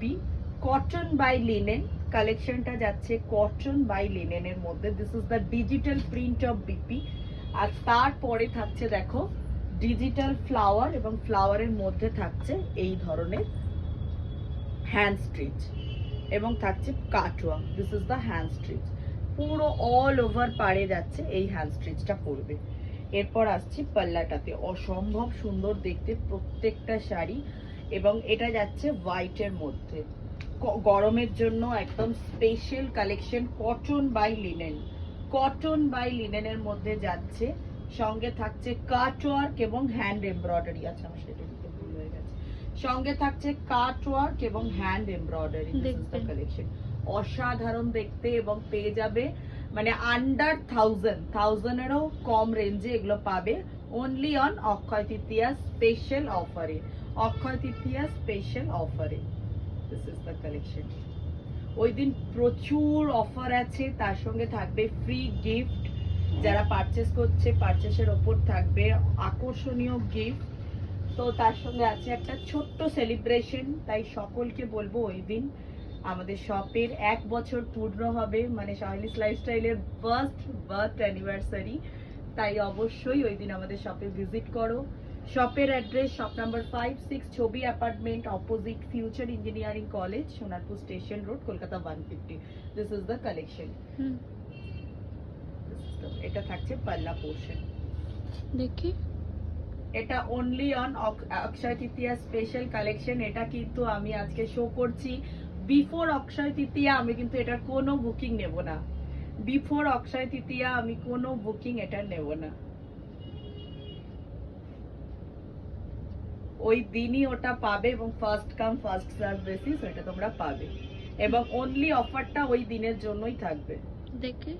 BP cotton by linen, কালেকশনটা যাচ্ছে cotton by লিনেনের মধ্যে। This is the digital print of BP. আর তারপরে থাকছে দেখো ডিজিটাল ফ্লাওয়ার, এবং ফ্লাওয়ারের মধ্যে থাকছে এই ধরনের হ্যান্ড স্টিচ, এবং থাকছে Katwa. This is the hand stitch, পুরো অল ওভার পাড়ে যাচ্ছে এই হ্যান্ড স্টিচটা পড়বে। এরপর আসছি পাল্লাটাতে, অসম্ভব সুন্দর দেখতে প্রত্যেকটা শাড়ি, এবং এটা যাচ্ছে হোয়াইটের মধ্যে। গরমের জন্য একদম special collection, cotton by linen, cotton by লিনেনের মধ্যে যাচ্ছে। সঙ্গে থাকছে কাটওয়ার্ক এবং হ্যান্ড এমব্রয়ডারি। আচ্ছা আমার সেটা দিতে ভুল হয়ে গেছে। সঙ্গে থাকছে কাটওয়ার্ক এবং হ্যান্ড এমব্রয়ডারি। কালেকশন অসাধারণ দেখতে, এবং পেয়ে যাবে মানে আন্ডার 1000-এরও কম রেঞ্জে এগুলো পাবে only on Akshaya Tritiya special অফারে, অক্ষয় তৃতীয়া স্পেশাল অফারে। This is the collection. ওই দিন প্রচুর অফার আছে, তার সঙ্গে থাকবে ফ্রি গিফট। যারা পারচেস করছে পারচেসের ওপর থাকবে আকর্ষণীয় গিফট। তো তার সঙ্গে আছে একটা ছোট্ট সেলিব্রেশন, তাই সকলকে বলবো ওই দিন আমাদের শপের 1 বছর পূর্ণ হবে, মানে শাইলিস লাইফস্টাইলের ফার্স্ট বার্থ অ্যানিভার্সারি। তাই অবশ্যই ওই দিন আমাদের শপে ভিজিট করো। শপের অ্যাড্রেস শপ নাম্বার 5-6 ছবি apartment, opposite future engineering college, Sonarpur station road, Kolkata 150। This is the collection. এটা থাকছে পাল্লা পোর্শন। দেখি এটা only on Akshaya Tritiya special collection. এটা কিন্তু আমি আজকে শো করছি বিফোর অক্ষয় তৃতীয়া। আমি কিন্তু এটার কোনো বুকিং নেব না, বিফোর অক্ষয় তৃতীয়া আমি কোনো বুকিং এটা নেব না। ওই দিনই ওটা পাবে, এবং first come first serve basis ওটা তোমরা পাবে, এবং অনলি অফারটা ওই দিনের জন্যই থাকবে। দেখি